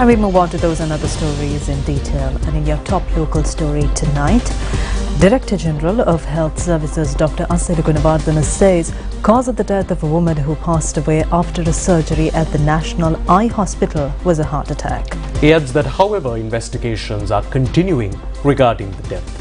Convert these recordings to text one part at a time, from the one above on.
And we move on to those and other stories in detail. And in your top local story tonight, Director General of Health Services Dr. Asila Gunawardena says cause of the death of a woman who passed away after a surgery at the National Eye Hospital was a heart attack. He adds that, however, investigations are continuing regarding the death.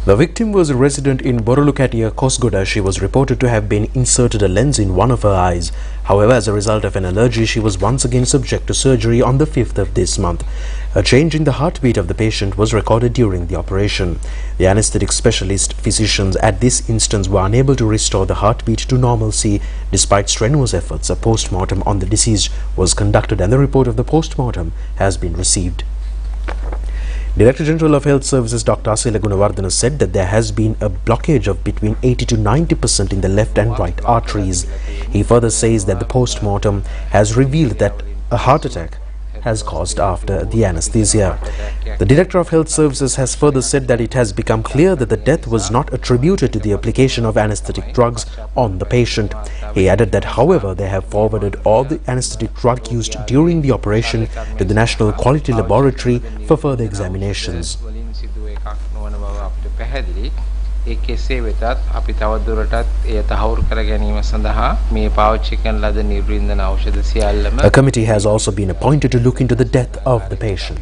The victim was a resident in Borolukatia, Kosgoda. She was reported to have been inserted a lens in one of her eyes. However, as a result of an allergy, she was once again subject to surgery on the 5th of this month. A change in the heartbeat of the patient was recorded during the operation. The anesthetic specialist physicians at this instance were unable to restore the heartbeat to normalcy despite strenuous efforts. A post-mortem on the deceased was conducted and the report of the post-mortem has been received. Director General of Health Services Dr. Asila Gunawardena said that there has been a blockage of between 80 to 90% in the left and right arteries. He further says that the post-mortem has revealed that a heart attack has caused after the anesthesia. The Director of Health Services has further said that it has become clear that the death was not attributed to the application of anesthetic drugs on the patient. He added that, however, they have forwarded all the anesthetic drug used during the operation to the National Quality Laboratory for further examinations. A committee has also been appointed to look into the death of the patient.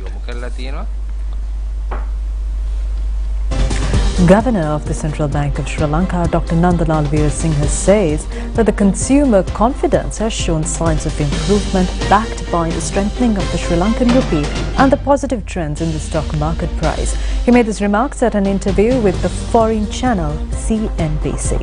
Governor of the Central Bank of Sri Lanka, Dr. Nandalal Veerasinghe, says that the consumer confidence has shown signs of improvement backed by the strengthening of the Sri Lankan rupee and the positive trends in the stock market price. He made his remarks at an interview with the foreign channel CNBC.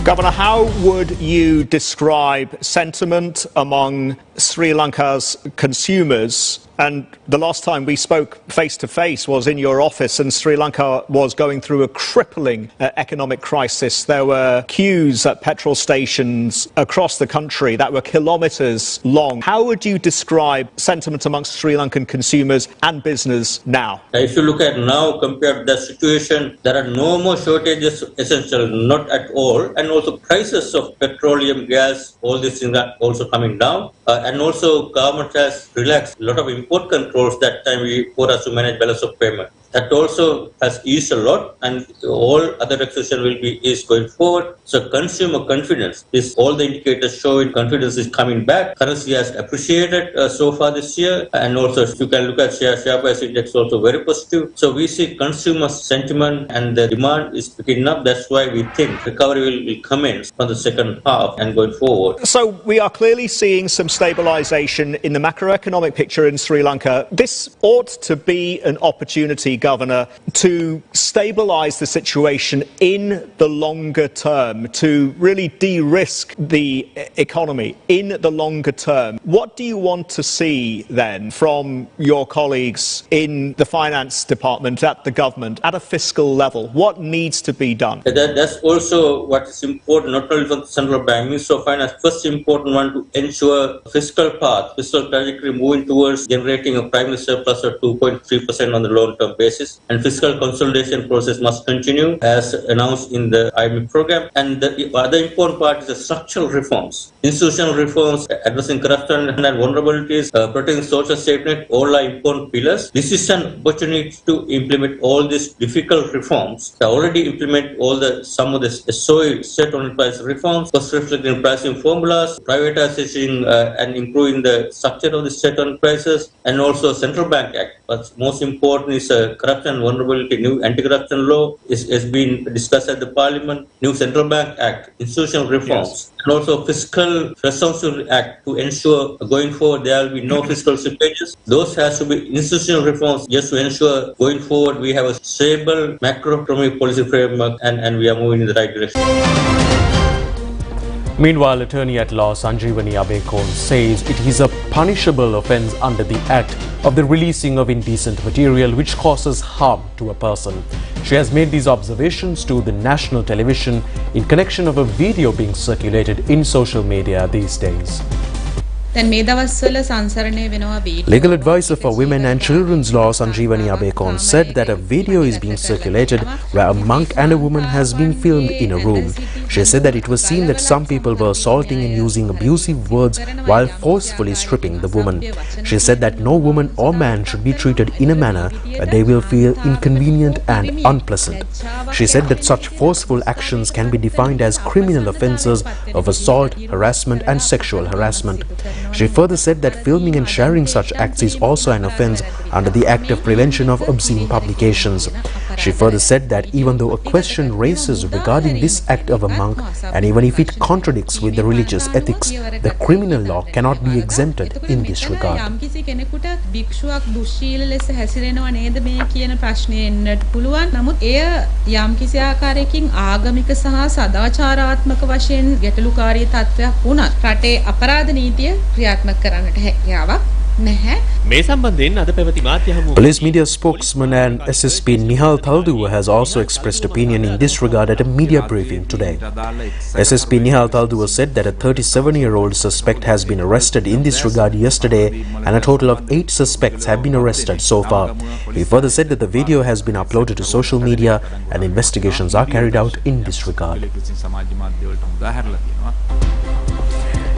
Governor, how would you describe sentiment among Sri Lanka's consumers? And the last time we spoke face-to-face was in your office, and Sri Lanka was going through a crippling economic crisis. There were queues at petrol stations across the country that were kilometres long. How would you describe sentiment amongst Sri Lankan consumers and business now? If you look at now, compared to the situation, there are no more shortages, essential, not at all. And also prices of petroleum, gas, all these things are also coming down. And also government has relaxed a lot of import controls that time for us to manage balance of payment. That also has eased a lot, and all other taxation will be eased going forward. So consumer confidence is all the indicators showing confidence is coming back. Currency has appreciated so far this year, and also if you can look at share price index also very positive. So we see consumer sentiment and the demand is picking up. That's why we think recovery will commence from the second half and going forward. So we are clearly seeing some stabilisation in the macroeconomic picture in Sri Lanka. This ought to be an opportunity, Governor, to stabilise the situation in the longer term, to really de-risk the economy in the longer term. What do you want to see then from your colleagues in the finance department, at the government, at a fiscal level? What needs to be done? That's also what is important, not only for the central bank, Minister of Finance. First important one to ensure fiscal path, fiscal trajectory moving towards generating a primary surplus of 2.3% on the long-term basis, and fiscal consolidation process must continue as announced in the IMF program. And the other important part is the structural reforms, institutional reforms, addressing corruption and vulnerabilities, protecting social safety net, all are important pillars. This is an opportunity to implement all these difficult reforms. They already implement some of the SOE, state-owned price reforms, cost-reflecting pricing formulas, privatization and improving the structure of the state-owned prices, and also Central Bank Act. But most important is corruption and vulnerability. New anti-corruption law has been discussed at the Parliament. New Central Bank Act, institutional reforms, yes, and also Fiscal Responsibility Act to ensure going forward there will be no fiscal slippages. Those has to be institutional reforms just to ensure going forward we have a stable macroeconomic policy framework and we are moving in the right direction. Meanwhile, Attorney-at-Law Sanjeevani Abekon says it is a punishable offence under the Act of the releasing of indecent material which causes harm to a person. She has made these observations to the national television in connection of a video being circulated in social media these days. Legal advisor for women and children's law Sanjeevani Abekon said that a video is being circulated where a monk and a woman has been filmed in a room. She said that it was seen that some people were assaulting and using abusive words while forcefully stripping the woman. She said that no woman or man should be treated in a manner where they will feel inconvenient and unpleasant. She said that such forceful actions can be defined as criminal offences of assault, harassment and sexual harassment. She further said that filming and sharing such acts is also an offence under the Act of Prevention of Obscene Publications. She further said that even though a question raises regarding this act of a monk, and even if it contradicts with the religious ethics, the criminal law cannot be exempted in this regard. Police media spokesman and SSP Nihal Thalduwa has also expressed opinion in this regard at a media briefing today. SSP Nihal Thalduwa said that a 37-year-old suspect has been arrested in this regard yesterday and a total of 8 suspects have been arrested so far. He further said that the video has been uploaded to social media and investigations are carried out in this regard.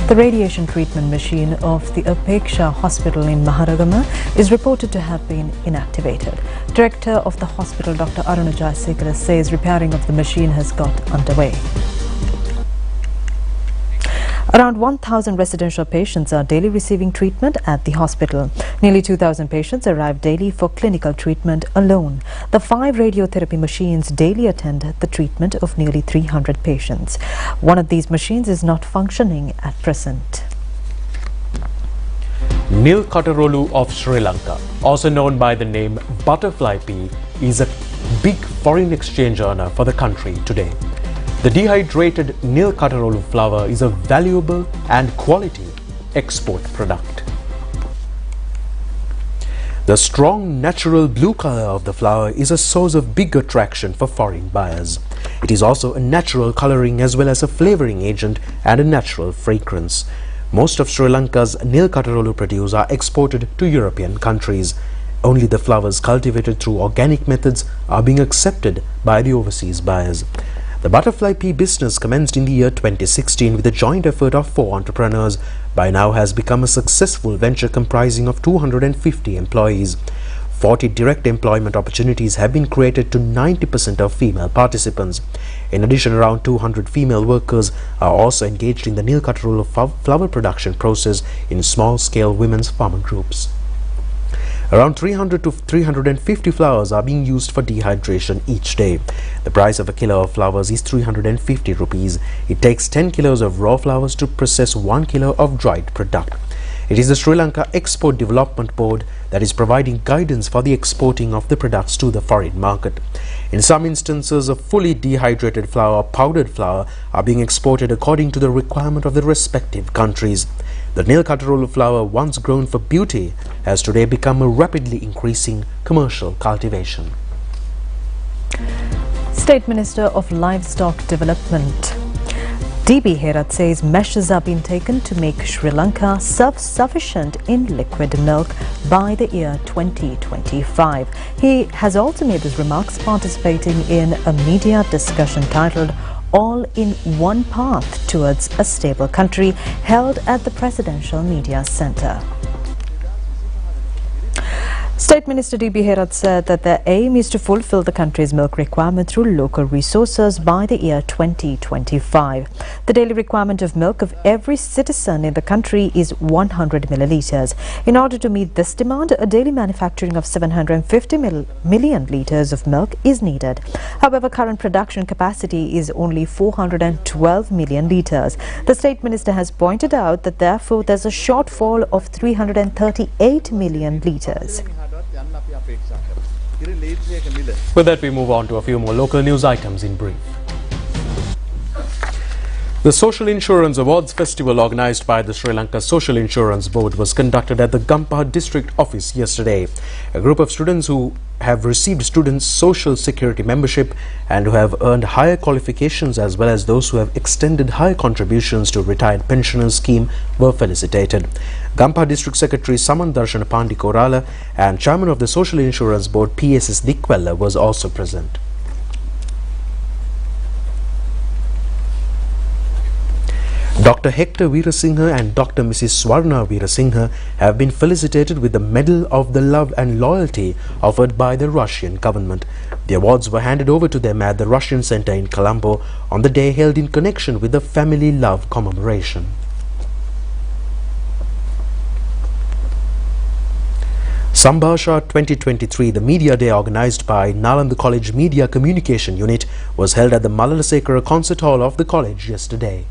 The radiation treatment machine of the Apeksha Hospital in Maharagama is reported to have been inactivated. Director of the hospital, Dr. Aruna Jayasekara, says repairing of the machine has got underway. Around 1,000 residential patients are daily receiving treatment at the hospital. Nearly 2,000 patients arrive daily for clinical treatment alone. The 5 radiotherapy machines daily attend the treatment of nearly 300 patients. One of these machines is not functioning at present. Nilkatarolu of Sri Lanka, also known by the name butterfly pea, is a big foreign exchange earner for the country today. The dehydrated Nilkatarolu flower is a valuable and quality export product. The strong natural blue color of the flower is a source of big attraction for foreign buyers. It is also a natural coloring as well as a flavoring agent and a natural fragrance. Most of Sri Lanka's Nilkatarolu produce are exported to European countries. Only the flowers cultivated through organic methods are being accepted by the overseas buyers. The butterfly pea business commenced in the year 2016 with a joint effort of 4 entrepreneurs. By now has become a successful venture comprising of 250 employees. 40 direct employment opportunities have been created to 90% of female participants. In addition, around 200 female workers are also engaged in the Nilkatarolu flower production process in small-scale women's farmer groups. Around 300 to 350 flowers are being used for dehydration each day. The price of a kilo of flowers is 350 rupees. It takes 10 kilos of raw flowers to process 1 kilo of dried product. It is the Sri Lanka Export Development Board that is providing guidance for the exporting of the products to the foreign market. In some instances, a fully dehydrated flower or powdered flower are being exported according to the requirement of the respective countries. The Nilkatarolu flower, once grown for beauty, has today become a rapidly increasing commercial cultivation. State Minister of Livestock Development D.B. Herath says measures are being taken to make Sri Lanka self-sufficient in liquid milk by the year 2025. He has also made his remarks participating in a media discussion titled All in One Path Towards a Stable Country, held at the Presidential Media Centre. State Minister D.B. Herath said that their aim is to fulfill the country's milk requirement through local resources by the year 2025. The daily requirement of milk of every citizen in the country is 100 millilitres. In order to meet this demand, a daily manufacturing of 750 million litres of milk is needed. However, current production capacity is only 412 million litres. The State Minister has pointed out that therefore there's a shortfall of 338 million litres. With that, we move on to a few more local news items in brief. The Social Insurance Awards Festival organised by the Sri Lanka Social Insurance Board was conducted at the Gampaha District Office yesterday. A group of students who have received students' social security membership and who have earned higher qualifications, as well as those who have extended higher contributions to retired pensioners scheme, were felicitated. Gampaha District Secretary Saman Darshan Pandi Korala and Chairman of the Social Insurance Board PSS Dikwella was also present. Dr. Hector Veerasinghe and Dr. Mrs. Swarna Veerasinghe have been felicitated with the Medal of the Love and Loyalty offered by the Russian government. The awards were handed over to them at the Russian Centre in Colombo on the day held in connection with the Family Love commemoration. Sambhasha 2023, the media day organised by Nalanda College Media Communication Unit, was held at the Malalasekara Concert Hall of the college yesterday.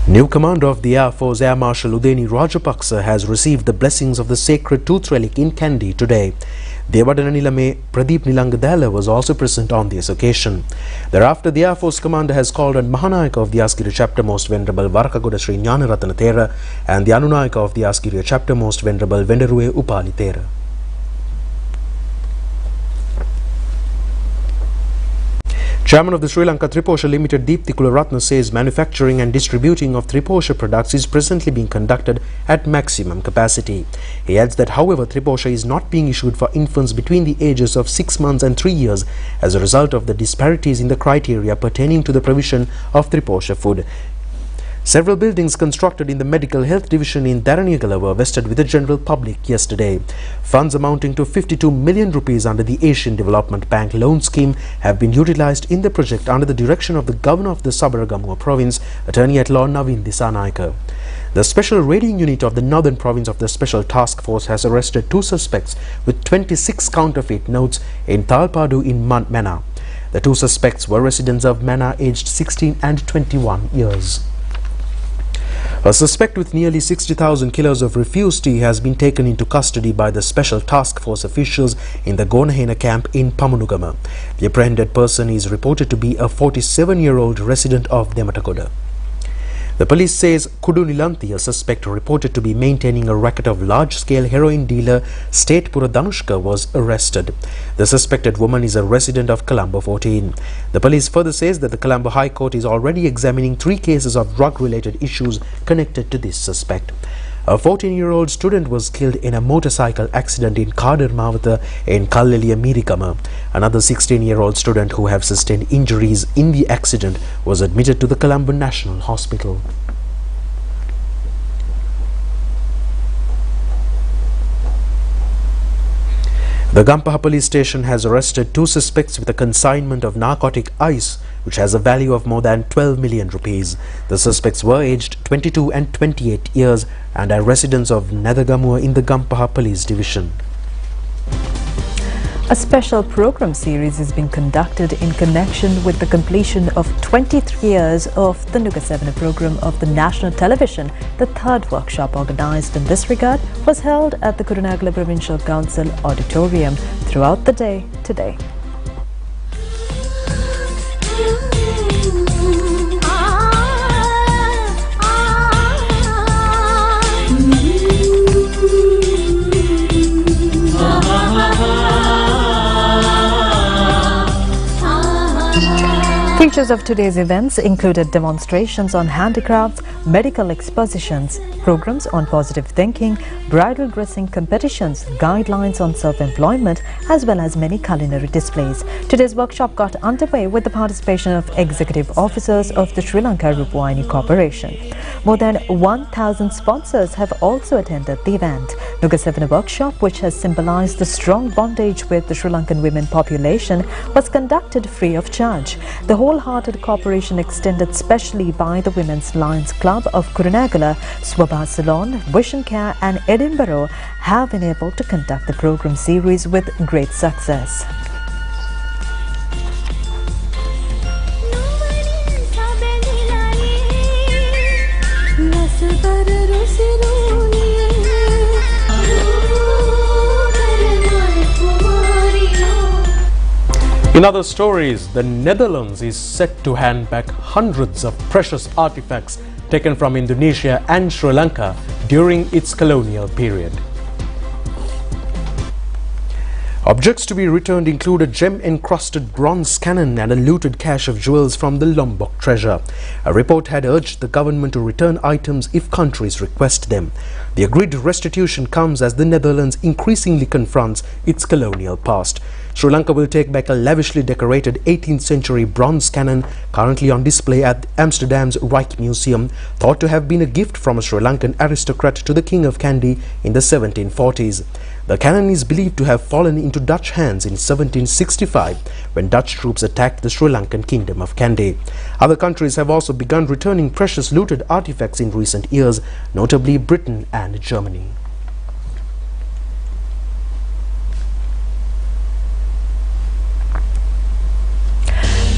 New commander of the Air Force, Air Marshal Udeni Rajapaksa, has received the blessings of the sacred tooth relic in Kandy today. Devadana Nilame Pradeep Nilangadala was also present on this occasion. Thereafter, the Air Force commander has called on Mahanayaka of the Askiriya Chapter Most Venerable Varakagoda Sri Jnanaratana Thera and the Anunayaka of the Askiriya Chapter Most Venerable Vendaruwe Upali Thera. Chairman of the Sri Lanka Triposha Limited Deepthi Kularatna says manufacturing and distributing of Triposha products is presently being conducted at maximum capacity. He adds that however Triposha is not being issued for infants between the ages of 6 months and 3 years as a result of the disparities in the criteria pertaining to the provision of Triposha food. Several buildings constructed in the Medical Health Division in Dharaniyagala were vested with the general public yesterday. Funds amounting to 52 million rupees under the Asian Development Bank loan scheme have been utilized in the project under the direction of the Governor of the Sabaragamuwa Province, Attorney at Law Navin Disanaika. The Special Raiding Unit of the Northern Province of the Special Task Force has arrested 2 suspects with 26 counterfeit notes in Talpadu in Mana. The 2 suspects were residents of Mana aged 16 and 21 years. A suspect with nearly 60,000 kilos of refuse tea has been taken into custody by the Special Task Force officials in the Gonahena camp in Pamunugama. The apprehended person is reported to be a 47-year-old resident of Dematakoda. The police says Kudu Nilanthi, a suspect reported to be maintaining a racket of large-scale heroin dealer State Pura Danushka, was arrested. The suspected woman is a resident of Colombo 14. The police further says that the Colombo High Court is already examining 3 cases of drug-related issues connected to this suspect. A 14-year-old student was killed in a motorcycle accident in Kadar Mavata in Kalleliya Mirikama. Another 16-year-old student who have sustained injuries in the accident was admitted to the Colombo National Hospital. The Gampaha police station has arrested 2 suspects with a consignment of narcotic ice which has a value of more than 12 million rupees. The suspects were aged 22 and 28 years and are residents of Nadagamua in the Gampaha police division. A special program series is being conducted in connection with the completion of 23 years of the Nugasevana program of the national television. The 3rd workshop organized in this regard was held at the Kurunegala Provincial Council Auditorium throughout the day today. Features of today's events included demonstrations on handicrafts, medical expositions, programs on positive thinking, bridal dressing competitions, guidelines on self-employment, as well as many culinary displays. Today's workshop got underway with the participation of executive officers of the ChannelEye Rupavahini Corporation. More than 1,000 sponsors have also attended the event. Nugasevana workshop, which has symbolized the strong bondage with the Sri Lankan women population, was conducted free of charge. The wholehearted cooperation extended specially by the Women's Lions Club of Kurunegala, Swabha Salon, Vision Care and Edinburgh have been able to conduct the program series with great success. In other stories, the Netherlands is set to hand back hundreds of precious artifacts taken from Indonesia and Sri Lanka during its colonial period. Objects to be returned include a gem-encrusted bronze cannon and a looted cache of jewels from the Lombok treasure. A report had urged the government to return items if countries request them. The agreed restitution comes as the Netherlands increasingly confronts its colonial past. Sri Lanka will take back a lavishly decorated 18th century bronze cannon currently on display at Amsterdam's Rijksmuseum, thought to have been a gift from a Sri Lankan aristocrat to the King of Kandy in the 1740s. The cannon is believed to have fallen into Dutch hands in 1765 when Dutch troops attacked the Sri Lankan kingdom of Kandy. Other countries have also begun returning precious looted artifacts in recent years, notably Britain and Germany.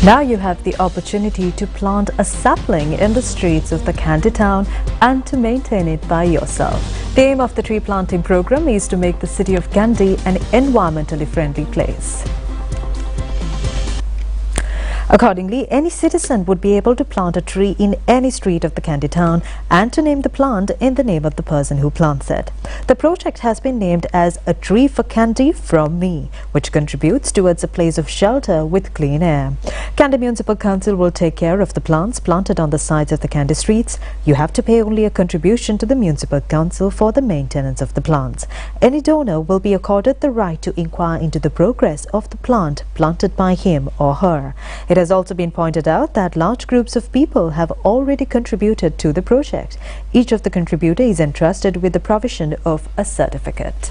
Now you have the opportunity to plant a sapling in the streets of the Kandy town and to maintain it by yourself. The aim of the tree planting program is to make the city of Kandy an environmentally friendly place. Accordingly, any citizen would be able to plant a tree in any street of the Kandy town and to name the plant in the name of the person who plants it. The project has been named as A Tree for Kandy from Me, which contributes towards a place of shelter with clean air. Kandy Municipal Council will take care of the plants planted on the sides of the Kandy streets. You have to pay only a contribution to the Municipal Council for the maintenance of the plants. Any donor will be accorded the right to inquire into the progress of the plant planted by him or her. It has also been pointed out that large groups of people have already contributed to the project. Each of the contributor is entrusted with the provision of a certificate.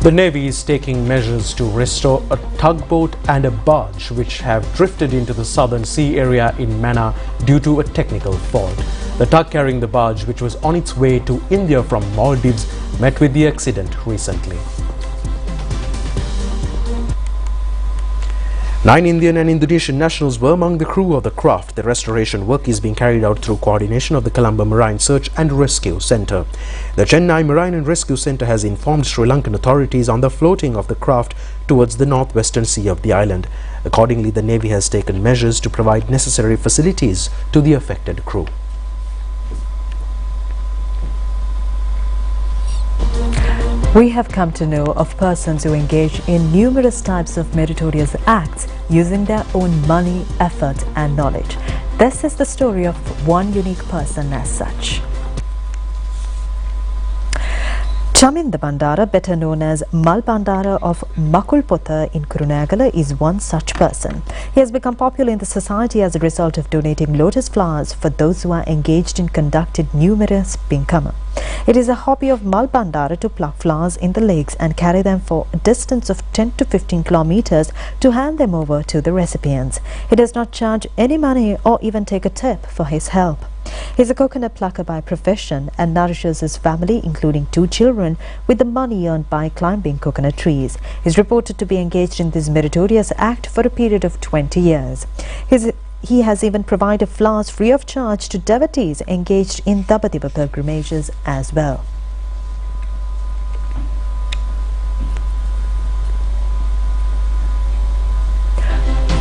The Navy is taking measures to restore a tugboat and a barge which have drifted into the southern sea area in Mannar due to a technical fault. The tug carrying the barge, which was on its way to India from Maldives, met with the accident recently. 9 Indian and Indonesian nationals were among the crew of the craft. The restoration work is being carried out through coordination of the Colombo Marine Search and Rescue Centre. The ChannelEye Marine and Rescue Centre has informed Sri Lankan authorities on the floating of the craft towards the northwestern sea of the island. Accordingly, the Navy has taken measures to provide necessary facilities to the affected crew. We have come to know of persons who engage in numerous types of meritorious acts using their own money, effort and knowledge. This is the story of one unique person as such. Chaminda Bandara, better known as Mal Bandara of Makulpotha in Kurunegala, is one such person. He has become popular in the society as a result of donating lotus flowers for those who are engaged in conducting numerous pinkama. It is a hobby of Mal Bandara to pluck flowers in the lakes and carry them for a distance of 10 to 15 kilometers to hand them over to the recipients. He does not charge any money or even take a tip for his help. He is a coconut plucker by profession and nourishes his family, including 2 children, with the money earned by climbing coconut trees. He is reported to be engaged in this meritorious act for a period of 20 years. He has even provided flowers free of charge to devotees engaged in Dabadiva pilgrimages as well.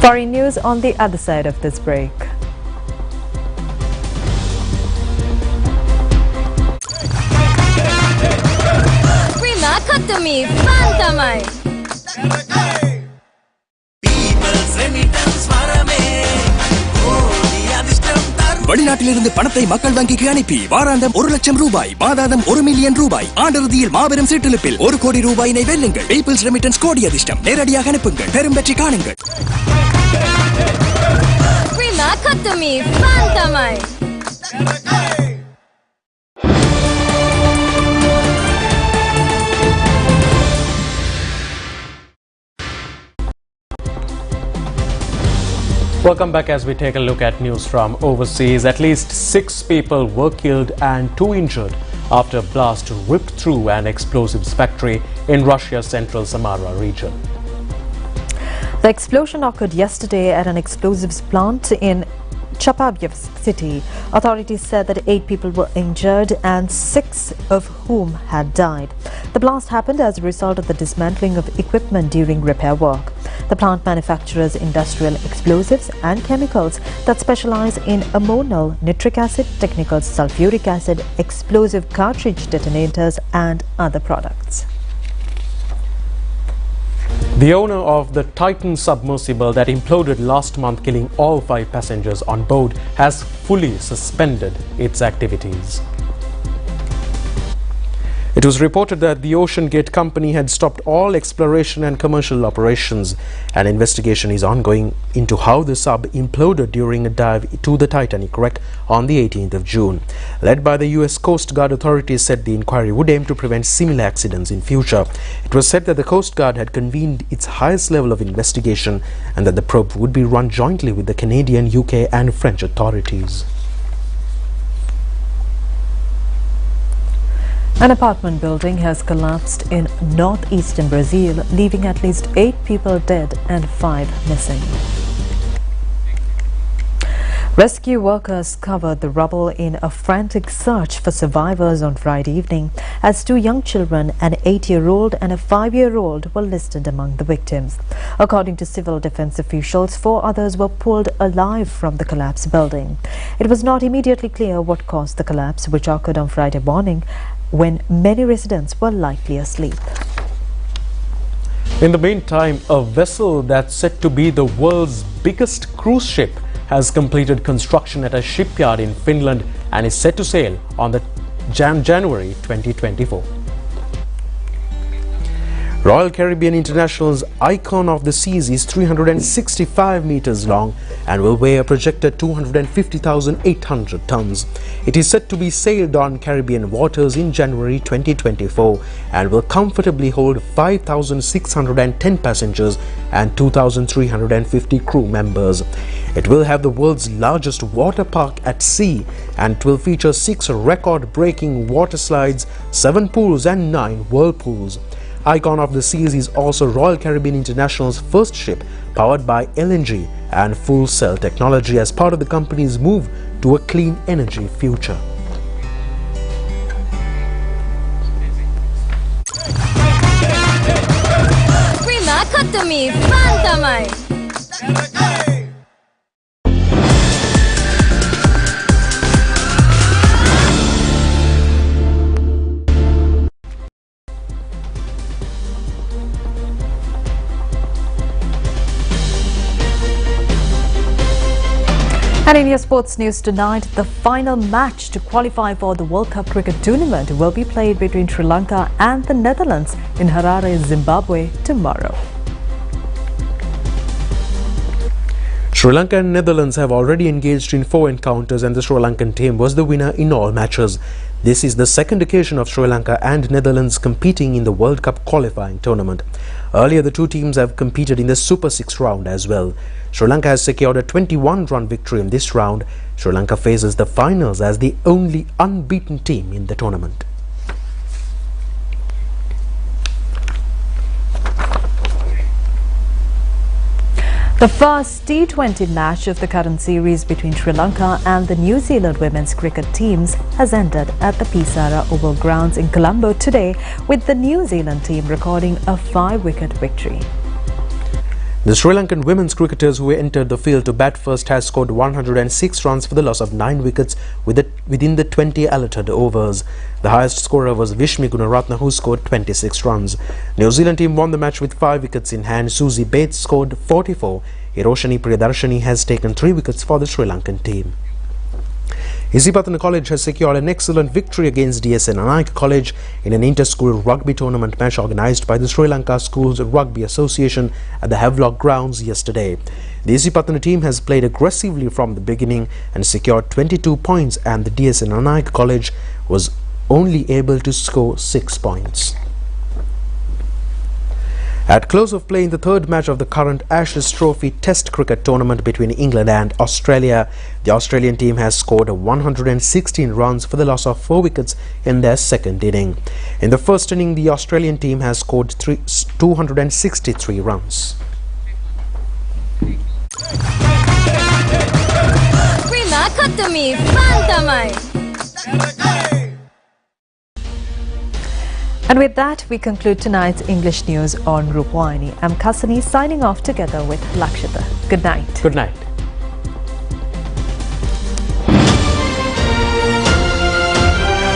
Foreign news on the other side of this break. To me, Fantamai. வெளிநாட்டிலிருந்து பணத்தை மக்கள் வங்கிக்கு அனுப்பி வாராந்தம் 1 லட்சம் ரூபாய், மாதாந்தம் 1 million ரூபாய், ஆண்டிறுதியில் மாபெரும் சீட்டெழுப்பில் 1 கோடி ரூபாயினை வெல்லுங்கள். பீப்பிள்ஸ் ரெமிட்டன்ஸ் கோடி அதிர்ஷ்டம். நேரடியாக அனுப்புங்கள், பெரும் வெற்றி காணுங்கள். Welcome back as we take a look at news from overseas. At least 6 people were killed and 2 injured after a blast ripped through an explosives factory in Russia's central Samara region. The explosion occurred yesterday at an explosives plant in Chapagevsk city. Authorities said that 8 people were injured and 6 of whom had died. The blast happened as a result of the dismantling of equipment during repair work. The plant manufactures industrial explosives and chemicals that specialize in ammonium nitric acid, technical sulfuric acid, explosive cartridge detonators and other products. The owner of the Titan submersible that imploded last month, killing all 5 passengers on board, has fully suspended its activities. It was reported that the Ocean Gate company had stopped all exploration and commercial operations. An investigation is ongoing into how the sub imploded during a dive to the Titanic wreck on the 18th of June. Led by the US Coast Guard, authorities said the inquiry would aim to prevent similar accidents in future. It was said that the Coast Guard had convened its highest level of investigation and that the probe would be run jointly with the Canadian, UK and French authorities. An apartment building has collapsed in northeastern Brazil, leaving at least 8 people dead and 5 missing. Rescue workers covered the rubble in a frantic search for survivors on Friday evening, as 2 young children, an 8-year-old and a 5-year-old, were listed among the victims. According to civil defense officials, 4 others were pulled alive from the collapsed building. It was not immediately clear what caused the collapse, which occurred on Friday morning, when many residents were likely asleep. In the meantime, a vessel that's said to be the world's biggest cruise ship has completed construction at a shipyard in Finland and is set to sail on the January 2024. Royal Caribbean International's Icon of the Seas is 365 meters long and will weigh a projected 250,800 tons. It is set to be sailed on Caribbean waters in January 2024 and will comfortably hold 5,610 passengers and 2,350 crew members. It will have the world's largest water park at sea and it will feature 6 record-breaking water slides, 7 pools and 9 whirlpools. Icon of the Seas is also Royal Caribbean International's first ship powered by LNG and fuel cell technology as part of the company's move to a clean energy future. Prima Katami Fantamai. And in your sports news tonight, the final match to qualify for the World Cup cricket tournament will be played between Sri Lanka and the Netherlands in Harare, Zimbabwe tomorrow. Sri Lanka and Netherlands have already engaged in 4 encounters and the Sri Lankan team was the winner in all matches. This is the second occasion of Sri Lanka and Netherlands competing in the World Cup qualifying tournament. Earlier, the 2 teams have competed in the Super 6 round as well. Sri Lanka has secured a 21-run victory in this round. Sri Lanka faces the finals as the only unbeaten team in the tournament. The first T20 match of the current series between Sri Lanka and the New Zealand women's cricket teams has ended at the Pisara Oval Grounds in Colombo today, with the New Zealand team recording a 5-wicket victory. The Sri Lankan women's cricketers who entered the field to bat first has scored 106 runs for the loss of 9 wickets within the 20 allotted overs. The highest scorer was Vishmi Gunaratne, who scored 26 runs. New Zealand team won the match with 5 wickets in hand. Susie Bates scored 44. Hiroshini Priyadarshini has taken 3 wickets for the Sri Lankan team. Isipatana College has secured an excellent victory against DSN Anaik College in an inter-school rugby tournament match organised by the Sri Lanka Schools Rugby Association at the Havelock grounds yesterday. The Isipatana team has played aggressively from the beginning and secured 22 points, and the DSN Anaik College was only able to score 6 points. At close of play in the 3rd match of the current Ashes Trophy Test cricket tournament between England and Australia, the Australian team has scored 116 runs for the loss of 4 wickets in their 2nd inning. In the 1st inning, the Australian team has scored 263 runs. Prima Katami Fantamai. And with that, we conclude tonight's English news on Rupavahini. I'm Kasani signing off together with Lakshita. Good night. Good night.